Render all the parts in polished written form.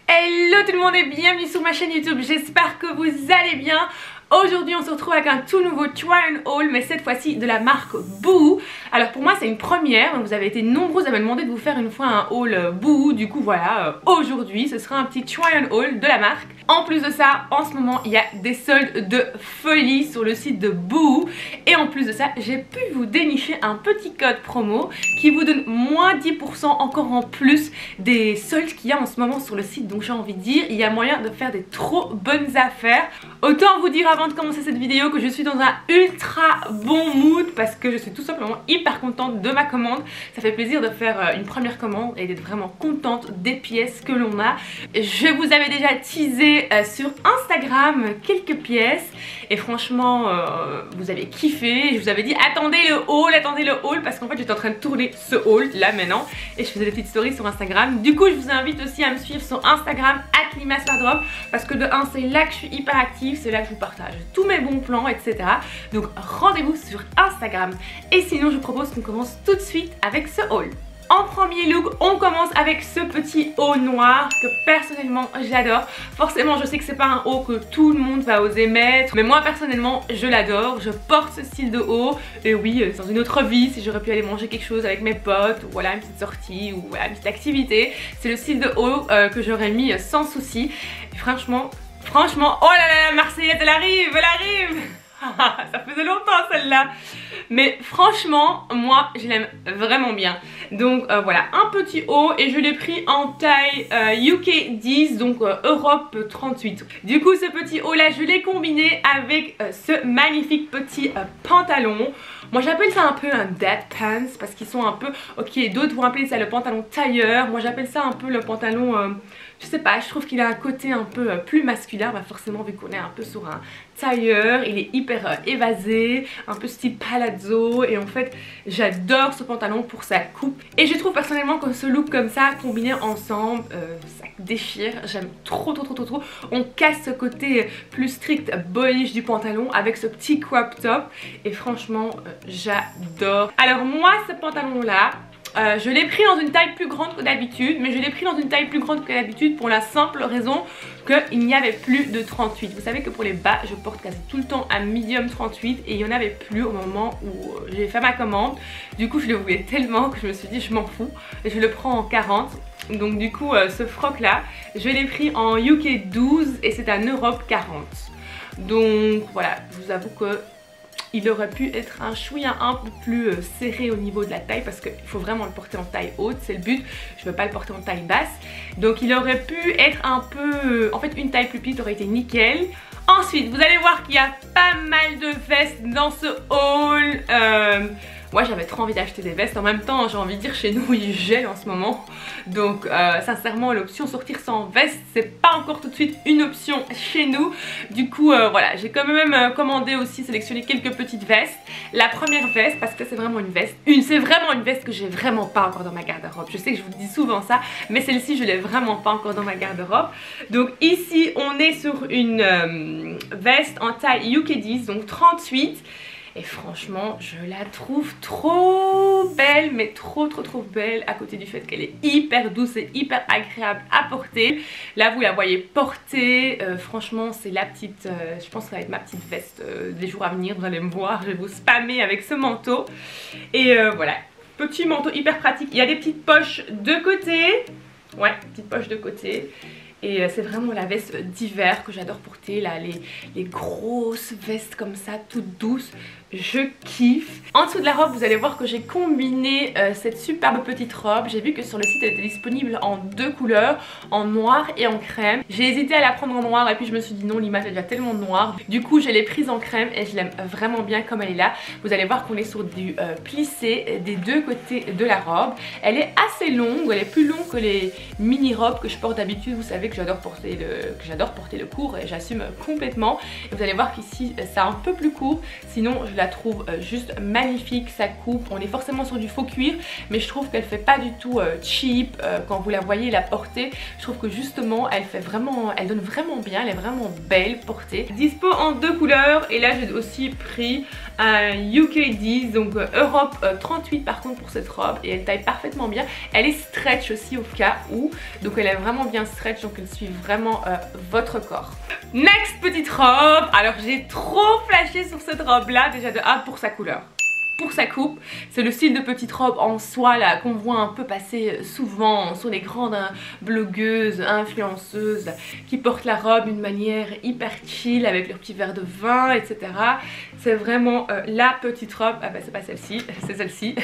Hello tout le monde et bienvenue sur ma chaîne YouTube, j'espère que vous allez bien. Aujourd'hui on se retrouve avec un tout nouveau try and haul, mais cette fois-ci de la marque Boohoo. Alors pour moi c'est une première, donc vous avez été nombreux à me demander de vous faire une fois un haul Boohoo. Du coup voilà, aujourd'hui ce sera un petit try and haul de la marque. En plus de ça, en ce moment il y a des soldes de folie sur le site de Boohoo. Et en plus de ça, j'ai pu vous dénicher un petit code promo qui vous donne moins 10% encore en plus des soldes qu'il y a en ce moment sur le site. Donc j'ai envie de dire, il y a moyen de faire des trop bonnes affaires. Autant vous dire avant de commencer cette vidéo que je suis dans un ultra bon mood parce que je suis tout simplement hyper contente de ma commande. Ça fait plaisir de faire une première commande et d'être vraiment contente des pièces que l'on a. Je vous avais déjà teasé sur Instagram quelques pièces et franchement vous avez kiffé. Je vous avais dit attendez le haul parce qu'en fait j'étais en train de tourner ce haul là maintenant et je faisais des petites stories sur Instagram. Du coup je vous invite aussi à me suivre sur Instagram @limaswardrobe parce que de 1 c'est là que je suis hyper active, c'est là que je vous partage tous mes bons plans etc. Donc rendez-vous sur Instagram. Et sinon je vous propose qu'on commence tout de suite avec ce haul. En premier look, on commence avec ce petit haut noir que personnellement j'adore. Forcément je sais que c'est pas un haut que tout le monde va oser mettre, mais moi personnellement je l'adore. Je porte ce style de haut et oui, dans une autre vie, si j'aurais pu aller manger quelque chose avec mes potes ou voilà une petite sortie ou voilà une petite activité, c'est le style de haut que j'aurais mis sans souci. Et franchement, oh là là, la Marseillaise elle arrive. Ça faisait longtemps celle-là. Mais franchement moi je l'aime vraiment bien. Donc voilà un petit haut et je l'ai pris en taille UK 10, donc Europe 38. Du coup ce petit haut là je l'ai combiné avec ce magnifique petit pantalon. Moi j'appelle ça un peu un dad pants parce qu'ils sont un peu, ok d'autres vont appeler ça le pantalon tailleur. Moi j'appelle ça un peu le pantalon, je sais pas, je trouve qu'il a un côté un peu plus masculin. Bah forcément vu qu'on est un peu sur un tailleur, il est hyper évasé, un peu style palazzo. Et en fait j'adore ce pantalon pour sa coupe. Et je trouve personnellement que ce look comme ça combiné ensemble, ça déchire. J'aime trop. On casse ce côté plus strict boyish du pantalon avec ce petit crop top. Et franchement j'adore. Alors moi ce pantalon là, je l'ai pris dans une taille plus grande que d'habitude, mais je l'ai pris dans une taille plus grande que d'habitude pour la simple raison qu'il n'y avait plus de 38. Vous savez que pour les bas, je porte quasi tout le temps un medium 38 et il n'y en avait plus au moment où j'ai fait ma commande. Du coup, je le voulais tellement que je me suis dit je m'en fous et je le prends en 40. Donc du coup, ce froc là, je l'ai pris en UK 12 et c'est en Europe 40. Donc voilà, je vous avoue que il aurait pu être un chouïa un peu plus serré au niveau de la taille parce qu'il faut vraiment le porter en taille haute, c'est le but. Je veux pas le porter en taille basse. Donc il aurait pu être un peu, en fait une taille plus petite aurait été nickel. Ensuite vous allez voir qu'il y a pas mal de vestes dans ce haul. Moi j'avais trop envie d'acheter des vestes. En même temps j'ai envie de dire chez nous il gèle en ce moment. Donc sincèrement l'option sortir sans veste c'est pas encore tout de suite une option chez nous. Du coup voilà, j'ai quand même commandé aussi, sélectionné quelques petites vestes. La première veste, parce que c'est vraiment une veste, c'est vraiment une veste que j'ai vraiment pas encore dans ma garde-robe. Je sais que je vous dis souvent ça, mais celle-ci je l'ai vraiment pas encore dans ma garde-robe. Donc ici on est sur une veste en taille UK 10, donc 38. Et franchement je la trouve trop belle, mais trop belle, à côté du fait qu'elle est hyper douce et hyper agréable à porter. Là vous la voyez porter, franchement c'est la petite, je pense que ça va être ma petite veste des jours à venir. Vous allez me voir, je vais vous spammer avec ce manteau. Et voilà, petit manteau hyper pratique. Il y a des petites poches de côté, ouais, petites poches de côté. Et c'est vraiment la veste d'hiver que j'adore porter, là, les grosses vestes comme ça, toutes douces, je kiffe. En dessous de la robe, vous allez voir que j'ai combiné cette superbe petite robe. J'ai vu que sur le site elle était disponible en deux couleurs, en noir et en crème. J'ai hésité à la prendre en noir et puis je me suis dit non, l'image est déjà tellement noire. Du coup je l'ai prise en crème et je l'aime vraiment bien comme elle est là. Vous allez voir qu'on est sur du plissé des deux côtés de la robe. Elle est assez longue, elle est plus longue que les mini robes que je porte d'habitude. Vous savez que j'adore porter le court et j'assume complètement. Et vous allez voir qu'ici c'est un peu plus court, sinon je je la trouve juste magnifique. Ça coupe, on est forcément sur du faux cuir, mais je trouve qu'elle fait pas du tout cheap quand vous la voyez la porter. Je trouve que justement elle donne vraiment bien, elle est vraiment belle portée. Dispo en 2 couleurs, et là j'ai aussi pris un UK 10, donc Europe 38 par contre pour cette robe, et elle taille parfaitement bien. Elle est stretch aussi au cas où, donc elle est vraiment bien stretch, donc elle suit vraiment votre corps. Next petite robe, alors j'ai trop flashé sur cette robe là, déjà de A pour sa couleur, pour sa coupe. C'est le style de petite robe en soie là qu'on voit un peu passer souvent sur les grandes blogueuses, influenceuses qui portent la robe d'une manière hyper chill avec leur petit verre de vin, etc. C'est vraiment la petite robe, ah bah c'est pas celle-ci, c'est celle-ci.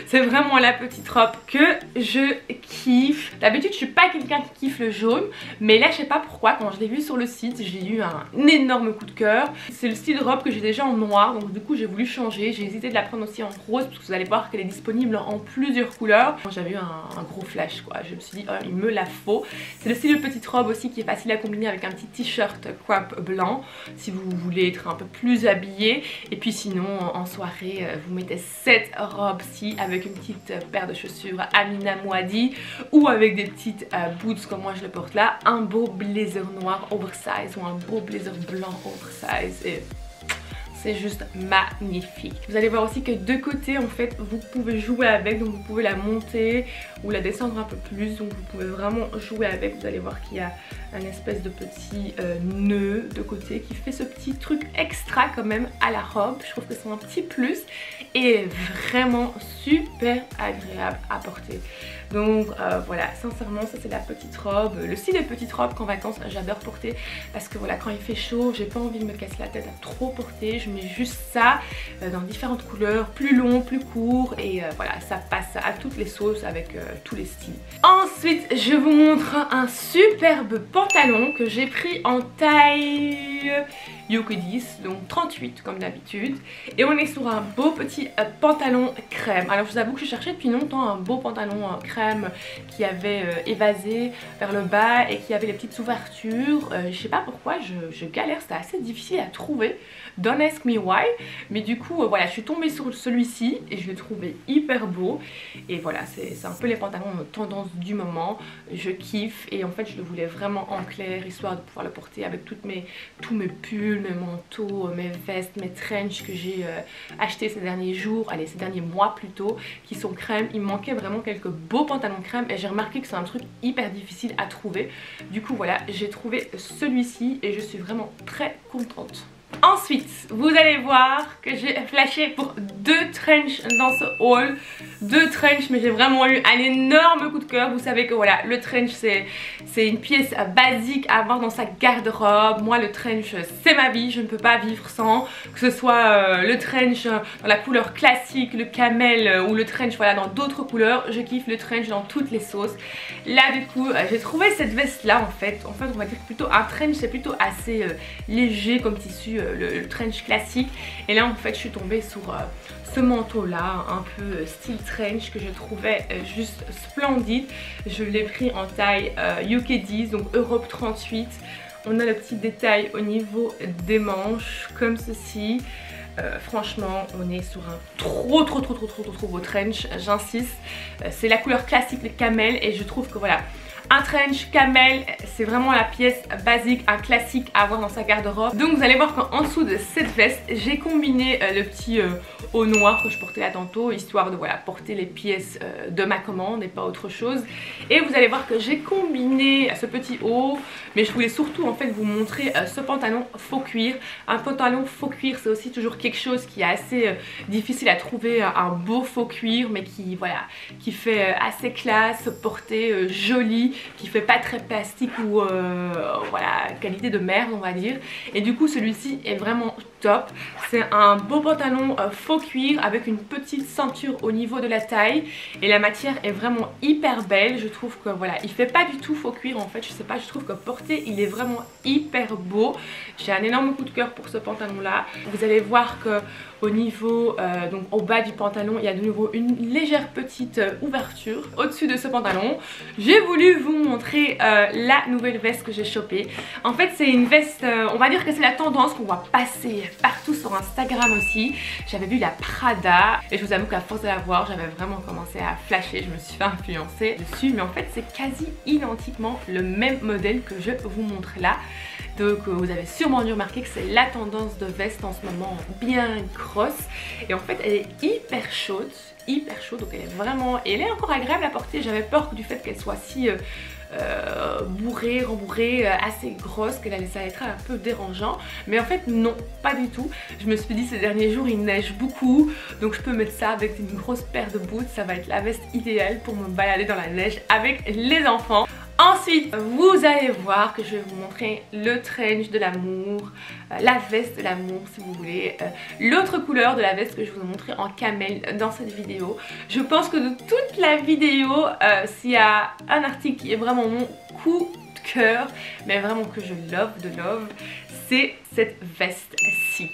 C'est vraiment la petite robe que je kiffe. D'habitude je suis pas quelqu'un qui kiffe le jaune, mais là je sais pas pourquoi, quand je l'ai vu sur le site j'ai eu un énorme coup de cœur. C'est le style de robe que j'ai déjà en noir, donc du coup j'ai voulu changer. J'ai hésité de la prendre aussi en rose parce que vous allez voir qu'elle est disponible en plusieurs couleurs. J'avais eu un gros flash quoi, je me suis dit oh, il me la faut. C'est le style de petite robe aussi qui est facile à combiner avec un petit t-shirt crop blanc si vous voulez être un peu plus habillé. Et puis sinon en soirée vous mettez cette robe-ci avec une petite paire de chaussures Amina Mouadi ou avec des petites boots comme moi je le porte là, un beau blazer noir oversize ou un beau blazer blanc oversize, et c'est juste magnifique. Vous allez voir aussi que de côté en fait vous pouvez jouer avec, donc vous pouvez la monter ou la descendre un peu plus, donc vous pouvez vraiment jouer avec. Vous allez voir qu'il y a un espèce de petit nœud de côté qui fait ce petit truc extra quand même à la robe. Je trouve que c'est un petit plus et vraiment super agréable à porter. Donc voilà, sincèrement ça c'est la petite robe, le style de petite robe qu'en vacances j'adore porter, parce que voilà, quand il fait chaud j'ai pas envie de me casser la tête à trop porter. Je mets juste ça dans différentes couleurs, plus long, plus court, et voilà, ça passe à toutes les sauces avec tous les styles. Ensuite je vous montre un superbe pantalon que j'ai pris en taille UK 10, donc 38 comme d'habitude, et on est sur un beau petit pantalon crème. Alors je vous avoue que je cherchais depuis longtemps un beau pantalon crème qui avait évasé vers le bas et qui avait les petites ouvertures. Je sais pas pourquoi je galère, c'était assez difficile à trouver, don't ask me why, mais du coup voilà, je suis tombée sur celui-ci et je l'ai trouvé hyper beau. Et voilà, c'est un peu les pantalons tendance du moment, je kiffe, et en fait je le voulais vraiment en clair histoire de pouvoir le porter avec tous mes pulls, mes manteaux, mes vestes, mes trenches que j'ai acheté ces derniers jours, allez ces derniers mois plutôt, qui sont crème. Il me manquait vraiment quelques beaux pantalons crème et j'ai remarqué que c'est un truc hyper difficile à trouver. Du coup voilà, j'ai trouvé celui-ci et je suis vraiment très contente. Ensuite, vous allez voir que j'ai flashé pour 2 trenches dans ce haul. 2 trenches, mais j'ai vraiment eu un énorme coup de cœur. Vous savez que voilà, le trench c'est une pièce basique à avoir dans sa garde-robe. Moi le trench c'est ma vie, je ne peux pas vivre sans. Que ce soit le trench dans la couleur classique, le camel, ou le trench voilà dans d'autres couleurs. Je kiffe le trench dans toutes les sauces. Là du coup j'ai trouvé cette veste là en fait on va dire que plutôt un trench c'est plutôt assez léger comme tissu, le trench classique, et là en fait je suis tombée sur ce manteau là un peu style trench que je trouvais juste splendide. Je l'ai pris en taille UK 10, donc Europe 38. On a le petit détail au niveau des manches comme ceci. Franchement on est sur un trop beau trench, j'insiste. C'est la couleur classique, le camel, et je trouve que voilà, un trench camel c'est vraiment la pièce basique, un classique à avoir dans sa garde-robe. Donc vous allez voir qu'en dessous de cette veste j'ai combiné le petit haut noir que je portais là tantôt, histoire de voilà, porter les pièces de ma commande et pas autre chose. Et vous allez voir que j'ai combiné ce petit haut, mais je voulais surtout en fait vous montrer ce pantalon faux cuir. Un pantalon faux cuir c'est aussi toujours quelque chose qui est assez difficile à trouver, un beau faux cuir mais qui voilà, qui fait assez classe, porté joli, qui fait pas très plastique ou voilà, qualité de merde on va dire. Et du coup celui-ci est vraiment top. C'est un beau pantalon faux cuir avec une petite ceinture au niveau de la taille, et la matière est vraiment hyper belle. Je trouve que voilà, il fait pas du tout faux cuir en fait, je sais pas, je trouve que porté il est vraiment hyper beau. J'ai un énorme coup de cœur pour ce pantalon là. Vous allez voir que au niveau, donc au bas du pantalon, il y a de nouveau une légère petite ouverture au-dessus de ce pantalon. J'ai voulu vous montrer la nouvelle veste que j'ai chopée. En fait c'est une veste, on va dire que c'est la tendance qu'on voit passer partout sur Instagram aussi. J'avais vu la Prada et je vous avoue qu'à force de la voir, j'avais vraiment commencé à flasher. Je me suis fait influencer dessus, mais en fait c'est quasi identiquement le même modèle que je vous montre là. Donc vous avez sûrement dû remarquer que c'est la tendance de veste en ce moment, bien grosse. Et en fait elle est hyper chaude, donc elle est vraiment... Et elle est encore agréable à porter. J'avais peur du fait qu'elle soit si bourrée, rembourrée, assez grosse, que ça allait être un peu dérangeant. Mais en fait non, pas du tout. Je me suis dit ces derniers jours il neige beaucoup, donc je peux mettre ça avec une grosse paire de boots. Ça va être la veste idéale pour me balader dans la neige avec les enfants. Ensuite, vous allez voir que je vais vous montrer le trench de l'amour, la veste de l'amour si vous voulez, l'autre couleur de la veste que je vous ai montré en camel dans cette vidéo. Je pense que de toute la vidéo, s'il y a un article qui est vraiment mon coup de cœur, mais vraiment que je love, c'est cette veste-ci.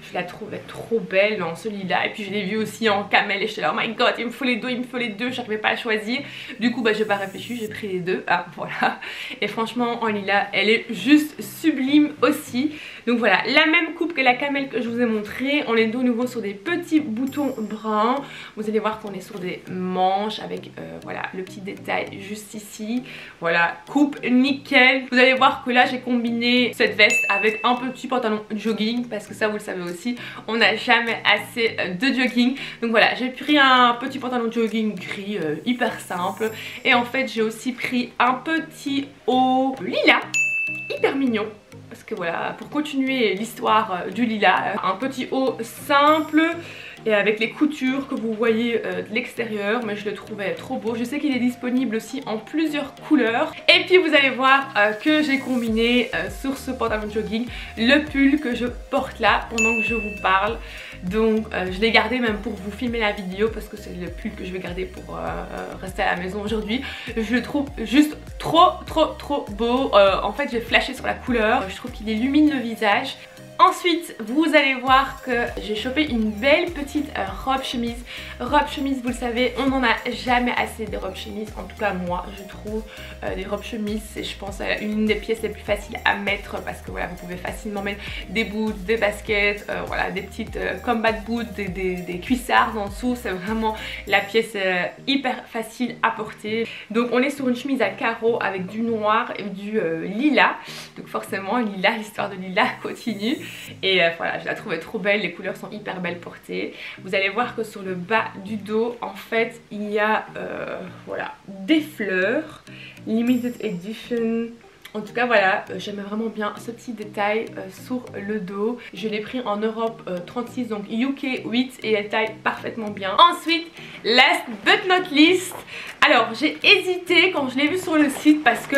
Je la trouvais trop belle dans celui-là, et puis je l'ai vue aussi en camel et j'étais là oh my god il me faut les deux, j'arrivais pas à choisir. Du coup bah j'ai pas réfléchi, j'ai pris les deux, voilà. Et franchement en lilas elle est juste sublime aussi. Donc voilà, la même coupe que la camel que je vous ai montré. On est de nouveau sur des petits boutons bruns. Vous allez voir qu'on est sur des manches avec voilà le petit détail juste ici. Voilà, coupe nickel. Vous allez voir que là j'ai combiné cette veste avec un petit pantalon jogging, parce que ça vous le savez aussi, on n'a jamais assez de jogging. Donc voilà, j'ai pris un petit pantalon jogging gris hyper simple. Et en fait j'ai aussi pris un petit haut lilas hyper mignon. Parce que voilà, pour continuer l'histoire du lilas, un petit haut simple et avec les coutures que vous voyez de l'extérieur, mais je le trouvais trop beau. Je sais qu'il est disponible aussi en plusieurs couleurs. Et puis vous allez voir que j'ai combiné sur ce pantalon de jogging le pull que je porte là pendant que je vous parle. Donc je l'ai gardé même pour vous filmer la vidéo, parce que c'est le pull que je vais garder pour rester à la maison aujourd'hui. Je le trouve juste trop beau. En fait j'ai flashé sur la couleur, je trouve qu'il illumine le visage. Ensuite, vous allez voir que j'ai chopé une belle petite robe chemise. Robe chemise, vous le savez, on n'en a jamais assez des robes chemises. En tout cas moi, je trouve des robes chemises, c'est je pense une des pièces les plus faciles à mettre, parce que voilà, vous pouvez facilement mettre des boots, des baskets, voilà, des petites combat boots, des cuissards en dessous. C'est vraiment la pièce hyper facile à porter. Donc on est sur une chemise à carreaux avec du noir et du lilas. Donc forcément lilas, l'histoire de lilas continue. Et voilà, je la trouvais trop belle, les couleurs sont hyper belles portées. Vous allez voir que sur le bas du dos, en fait, il y a voilà, des fleurs, limited edition. En tout cas voilà, j'aimais vraiment bien ce petit détail sur le dos. Je l'ai pris en Europe 36, donc UK 8, et elle taille parfaitement bien. Ensuite, last but not least, alors j'ai hésité quand je l'ai vu sur le site, parce que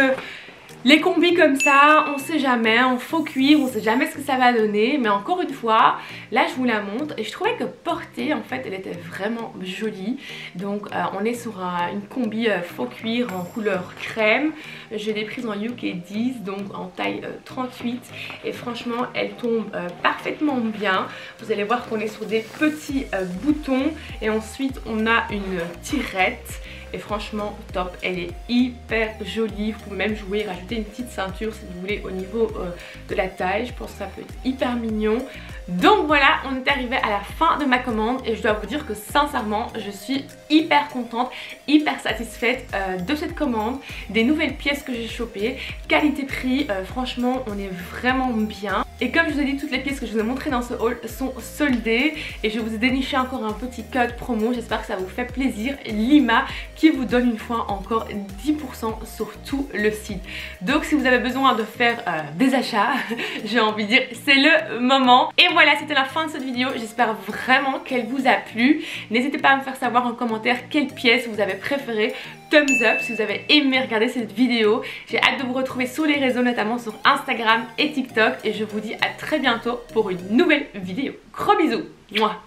les combis comme ça, on sait jamais, en faux cuir, on sait jamais ce que ça va donner. Mais encore une fois, là je vous la montre et je trouvais que portée, en fait, elle était vraiment jolie. Donc on est sur une combi faux cuir en couleur crème. Je l'ai prise en UK 10, donc en taille 38. Et franchement, elle tombe parfaitement bien. Vous allez voir qu'on est sur des petits boutons. Et ensuite, on a une tirette. Et franchement top, elle est hyper jolie. Vous pouvez même jouer, rajouter une petite ceinture si vous voulez au niveau de la taille. Je pense que ça peut être hyper mignon. Donc voilà, on est arrivé à la fin de ma commande et je dois vous dire que sincèrement je suis hyper contente, hyper satisfaite de cette commande, des nouvelles pièces que j'ai chopées, qualité prix, franchement on est vraiment bien. Et comme je vous ai dit, toutes les pièces que je vous ai montrées dans ce haul sont soldées et je vous ai déniché encore un petit code promo. J'espère que ça vous fait plaisir, Lima, qui vous donne une fois encore 10% sur tout le site. Donc si vous avez besoin de faire des achats, j'ai envie de dire c'est le moment. Et voilà, c'était la fin de cette vidéo. J'espère vraiment qu'elle vous a plu. N'hésitez pas à me faire savoir en commentaire quelle pièce vous avez préférée. Thumbs up si vous avez aimé regarder cette vidéo. J'ai hâte de vous retrouver sur les réseaux, notamment sur Instagram et TikTok. Et je vous dis à très bientôt pour une nouvelle vidéo. Gros bisous. Mouah.